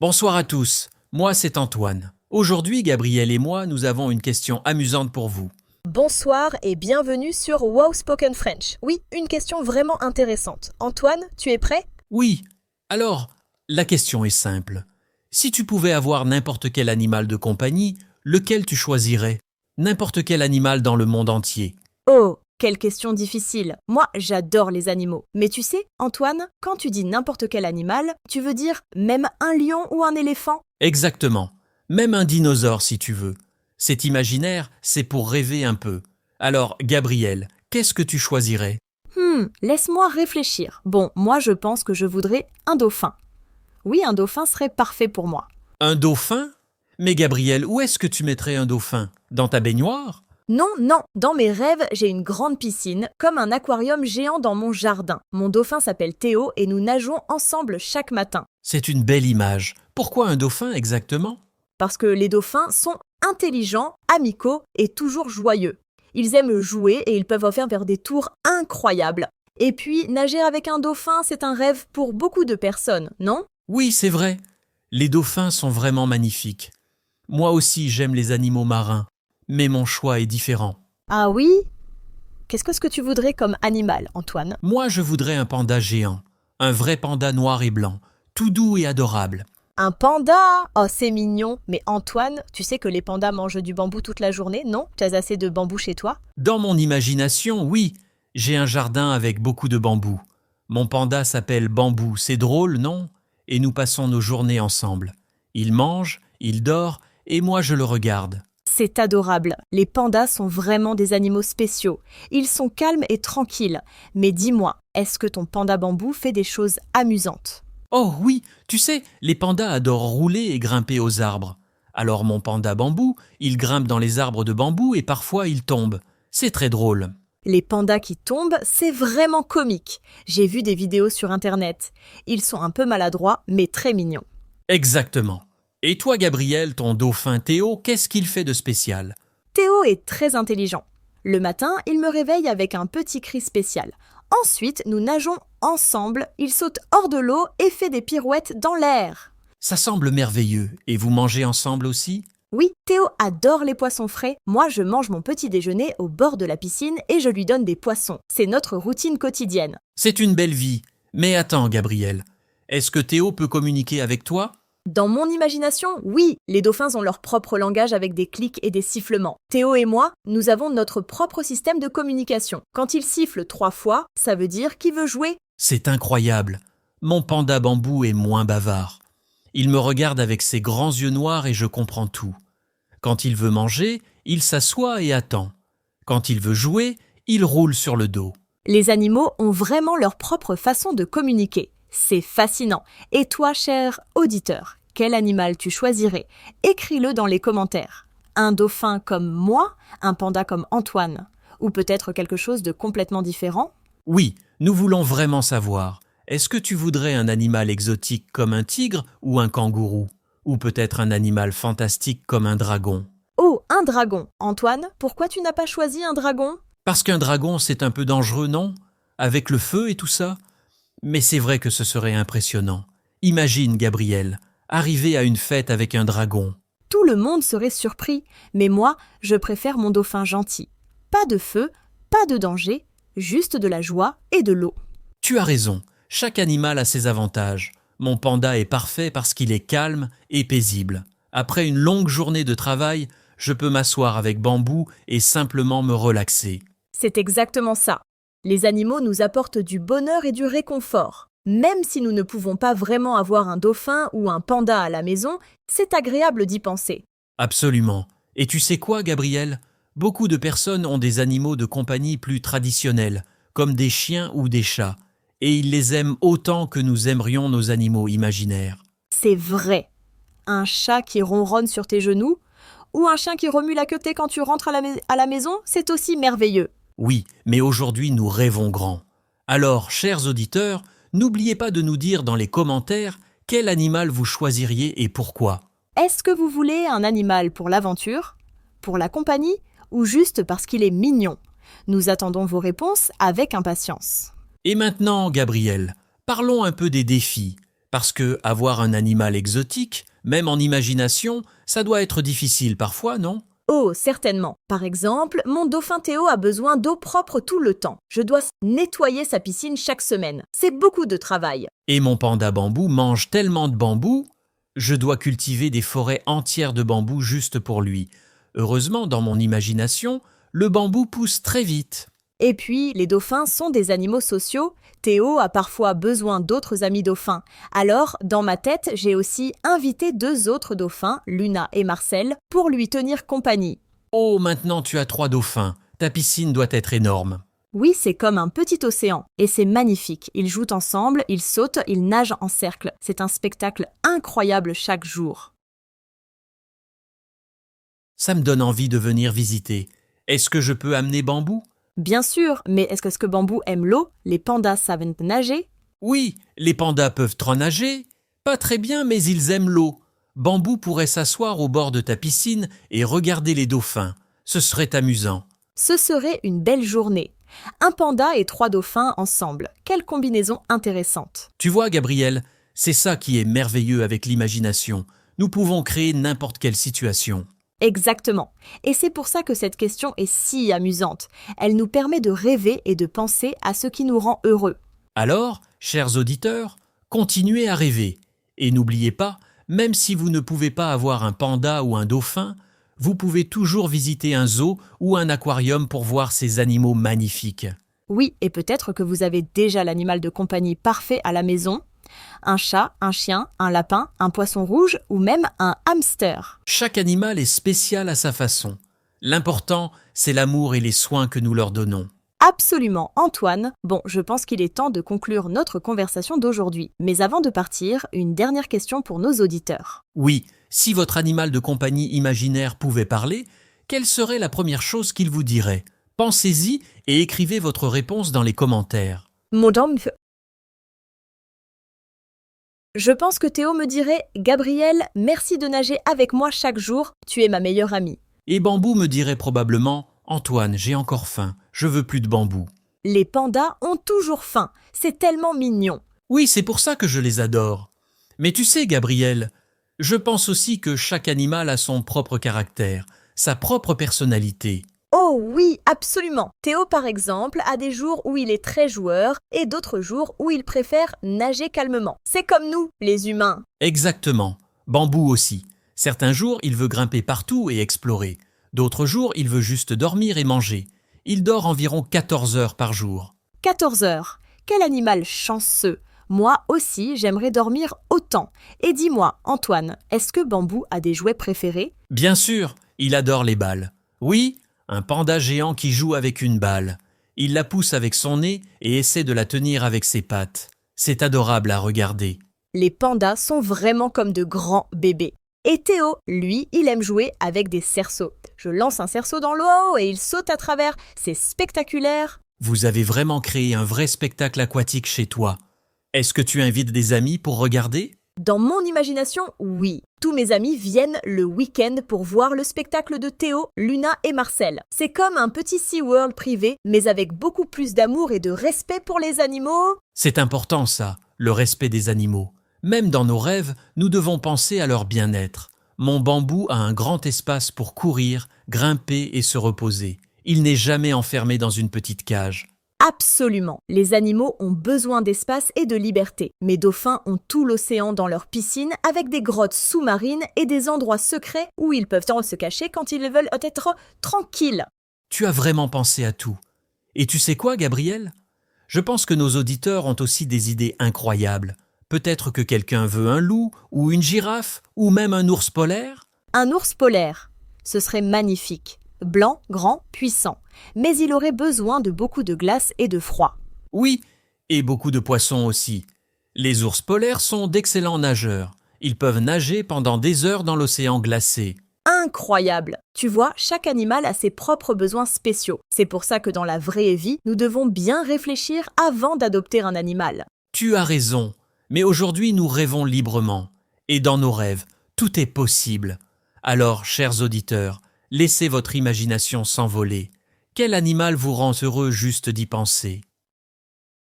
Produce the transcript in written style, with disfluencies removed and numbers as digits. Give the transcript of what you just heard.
Bonsoir à tous, moi c'est Antoine. Aujourd'hui, Gabriel et moi, nous avons une question amusante pour vous. Bonsoir et bienvenue sur Wow Spoken French. Oui, une question vraiment intéressante. Antoine, tu es prêt? Oui, alors, la question est simple. Si tu pouvais avoir n'importe quel animal de compagnie, lequel tu choisirais? N'importe quel animal dans le monde entier. Oh, quelle question difficile. Moi, j'adore les animaux. Mais tu sais, Antoine, quand tu dis n'importe quel animal, tu veux dire même un lion ou un éléphant? Exactement. Même un dinosaure si tu veux. C'est imaginaire, c'est pour rêver un peu. Alors, Gabriel, qu'est-ce que tu choisirais? Laisse-moi réfléchir. Bon, moi je pense que je voudrais un dauphin. Oui, un dauphin serait parfait pour moi. Un dauphin? Mais Gabriel, où est-ce que tu mettrais un dauphin? Dans ta baignoire? Non, non, dans mes rêves, j'ai une grande piscine, comme un aquarium géant dans mon jardin. Mon dauphin s'appelle Théo et nous nageons ensemble chaque matin. C'est une belle image. Pourquoi un dauphin exactement? Parce que les dauphins sont intelligents, amicaux et toujours joyeux. Ils aiment jouer et ils peuvent faire des tours incroyables. Et puis, nager avec un dauphin, c'est un rêve pour beaucoup de personnes, non? Oui, c'est vrai. Les dauphins sont vraiment magnifiques. Moi aussi, j'aime les animaux marins, mais mon choix est différent. Ah oui? Qu'est-ce que tu voudrais comme animal, Antoine? Moi, je voudrais un panda géant, un vrai panda noir et blanc, tout doux et adorable. Un panda? Oh, c'est mignon. Mais Antoine, tu sais que les pandas mangent du bambou toute la journée, non? Tu as assez de bambou chez toi? Dans mon imagination, oui, j'ai un jardin avec beaucoup de bambou. Mon panda s'appelle Bambou, c'est drôle, non? Et nous passons nos journées ensemble. Il mange, il dort, et moi je le regarde. C'est adorable. Les pandas sont vraiment des animaux spéciaux. Ils sont calmes et tranquilles. Mais dis-moi, est-ce que ton panda bambou fait des choses amusantes? Oh oui, tu sais, les pandas adorent rouler et grimper aux arbres. Alors mon panda bambou, il grimpe dans les arbres de bambou et parfois il tombe. C'est très drôle. Les pandas qui tombent, c'est vraiment comique. J'ai vu des vidéos sur Internet. Ils sont un peu maladroits, mais très mignons. Exactement. Et toi, Gabriel, ton dauphin Théo, qu'est-ce qu'il fait de spécial? Théo est très intelligent. Le matin, il me réveille avec un petit cri spécial. Ensuite, nous nageons ensemble, il saute hors de l'eau et fait des pirouettes dans l'air. Ça semble merveilleux. Et vous mangez ensemble aussi? Oui, Théo adore les poissons frais. Moi, je mange mon petit déjeuner au bord de la piscine et je lui donne des poissons. C'est notre routine quotidienne. C'est une belle vie. Mais attends, Gabriel, est-ce que Théo peut communiquer avec toi? Dans mon imagination, oui, les dauphins ont leur propre langage avec des clics et des sifflements. Théo et moi, nous avons notre propre système de communication. Quand il siffle 3 fois, ça veut dire qu'il veut jouer. C'est incroyable. Mon panda bambou est moins bavard. Il me regarde avec ses grands yeux noirs et je comprends tout. Quand il veut manger, il s'assoit et attend. Quand il veut jouer, il roule sur le dos. Les animaux ont vraiment leur propre façon de communiquer. C'est fascinant. Et toi, cher auditeur, quel animal tu choisirais? Écris-le dans les commentaires. Un dauphin comme moi, un panda comme Antoine, ou peut-être quelque chose de complètement différent? Oui, nous voulons vraiment savoir. Est-ce que tu voudrais un animal exotique comme un tigre ou un kangourou? Ou peut-être un animal fantastique comme un dragon? Oh, un dragon. Antoine, pourquoi tu n'as pas choisi un dragon? Parce qu'un dragon, c'est un peu dangereux, non? Avec le feu et tout ça? Mais c'est vrai que ce serait impressionnant. Imagine, Gabriel, arriver à une fête avec un dragon. Tout le monde serait surpris, mais moi, je préfère mon dauphin gentil. Pas de feu, pas de danger, juste de la joie et de l'eau. Tu as raison, chaque animal a ses avantages. Mon panda est parfait parce qu'il est calme et paisible. Après une longue journée de travail, je peux m'asseoir avec Bambou et simplement me relaxer. C'est exactement ça. Les animaux nous apportent du bonheur et du réconfort. Même si nous ne pouvons pas vraiment avoir un dauphin ou un panda à la maison, c'est agréable d'y penser. Absolument. Et tu sais quoi, Gabriel? Beaucoup de personnes ont des animaux de compagnie plus traditionnels, comme des chiens ou des chats, et ils les aiment autant que nous aimerions nos animaux imaginaires. C'est vrai. Un chat qui ronronne sur tes genoux ou un chien qui remue la queue quand tu rentres à la maison, c'est aussi merveilleux. Oui, mais aujourd'hui nous rêvons grand. Alors, chers auditeurs, n'oubliez pas de nous dire dans les commentaires quel animal vous choisiriez et pourquoi. Est-ce que vous voulez un animal pour l'aventure, pour la compagnie ou juste parce qu'il est mignon? Nous attendons vos réponses avec impatience. Et maintenant, Gabriel, parlons un peu des défis. Parce que avoir un animal exotique, même en imagination, ça doit être difficile parfois, non? Oh, certainement. Par exemple, mon dauphin Théo a besoin d'eau propre tout le temps. Je dois nettoyer sa piscine chaque semaine. C'est beaucoup de travail. Et mon panda bambou mange tellement de bambou, je dois cultiver des forêts entières de bambou juste pour lui. Heureusement, dans mon imagination, le bambou pousse très vite. Et puis, les dauphins sont des animaux sociaux. Théo a parfois besoin d'autres amis dauphins. Alors, dans ma tête, j'ai aussi invité 2 autres dauphins, Luna et Marcel, pour lui tenir compagnie. Oh, maintenant tu as 3 dauphins. Ta piscine doit être énorme. Oui, c'est comme un petit océan. Et c'est magnifique. Ils jouent ensemble, ils sautent, ils nagent en cercle. C'est un spectacle incroyable chaque jour. Ça me donne envie de venir visiter. Est-ce que je peux amener Bambou? Bien sûr, mais est-ce que Bambou aime l'eau? Les pandas savent nager? Oui, les pandas peuvent trop nager. Pas très bien, mais ils aiment l'eau. Bambou pourrait s'asseoir au bord de ta piscine et regarder les dauphins. Ce serait amusant. Ce serait une belle journée. Un panda et 3 dauphins ensemble. Quelle combinaison intéressante. Tu vois, Gabriel, c'est ça qui est merveilleux avec l'imagination. Nous pouvons créer n'importe quelle situation. Exactement. Et c'est pour ça que cette question est si amusante. Elle nous permet de rêver et de penser à ce qui nous rend heureux. Alors, chers auditeurs, continuez à rêver. Et n'oubliez pas, même si vous ne pouvez pas avoir un panda ou un dauphin, vous pouvez toujours visiter un zoo ou un aquarium pour voir ces animaux magnifiques. Oui, et peut-être que vous avez déjà l'animal de compagnie parfait à la maison. Un chat, un chien, un lapin, un poisson rouge ou même un hamster. Chaque animal est spécial à sa façon. L'important, c'est l'amour et les soins que nous leur donnons. Absolument, Antoine. Bon, je pense qu'il est temps de conclure notre conversation d'aujourd'hui. Mais avant de partir, une dernière question pour nos auditeurs. Oui, si votre animal de compagnie imaginaire pouvait parler, quelle serait la première chose qu'il vous dirait? Pensez-y et écrivez votre réponse dans les commentaires. Je pense que Théo me dirait « Gabriel, merci de nager avec moi chaque jour, tu es ma meilleure amie ». Et Bambou me dirait probablement « Antoine, j'ai encore faim, je veux plus de bambou ». Les pandas ont toujours faim, c'est tellement mignon. Oui, c'est pour ça que je les adore. Mais tu sais, Gabriel, je pense aussi que chaque animal a son propre caractère, sa propre personnalité. Oh oui, absolument. Théo, par exemple, a des jours où il est très joueur et d'autres jours où il préfère nager calmement. C'est comme nous, les humains. Exactement. Bambou aussi. Certains jours, il veut grimper partout et explorer. D'autres jours, il veut juste dormir et manger. Il dort environ 14 heures par jour. 14 heures. Quel animal chanceux. Moi aussi, j'aimerais dormir autant. Et dis-moi, Antoine, est-ce que Bambou a des jouets préférés? Bien sûr, il adore les balles. Oui, un panda géant qui joue avec une balle. Il la pousse avec son nez et essaie de la tenir avec ses pattes. C'est adorable à regarder. Les pandas sont vraiment comme de grands bébés. Et Théo, lui, il aime jouer avec des cerceaux. Je lance un cerceau dans l'eau et il saute à travers. C'est spectaculaire. Vous avez vraiment créé un vrai spectacle aquatique chez toi. Est-ce que tu invites des amis pour regarder? Dans mon imagination, oui. Tous mes amis viennent le week-end pour voir le spectacle de Théo, Luna et Marcel. C'est comme un petit SeaWorld privé, mais avec beaucoup plus d'amour et de respect pour les animaux. C'est important ça, le respect des animaux. Même dans nos rêves, nous devons penser à leur bien-être. Mon bambou a un grand espace pour courir, grimper et se reposer. Il n'est jamais enfermé dans une petite cage. Absolument. Les animaux ont besoin d'espace et de liberté. Mes dauphins ont tout l'océan dans leur piscine avec des grottes sous-marines et des endroits secrets où ils peuvent se cacher quand ils veulent être tranquilles. Tu as vraiment pensé à tout. Et tu sais quoi, Gabriel? Je pense que nos auditeurs ont aussi des idées incroyables. Peut-être que quelqu'un veut un loup, ou une girafe, ou même un ours polaire? Un ours polaire. Ce serait magnifique. Blanc, grand, puissant. Mais il aurait besoin de beaucoup de glace et de froid. Oui, et beaucoup de poissons aussi. Les ours polaires sont d'excellents nageurs. Ils peuvent nager pendant des heures dans l'océan glacé. Incroyable! Tu vois, chaque animal a ses propres besoins spéciaux. C'est pour ça que dans la vraie vie, nous devons bien réfléchir avant d'adopter un animal. Tu as raison, mais aujourd'hui nous rêvons librement. Et dans nos rêves, tout est possible. Alors, chers auditeurs, laissez votre imagination s'envoler. Quel animal vous rend heureux juste d'y penser?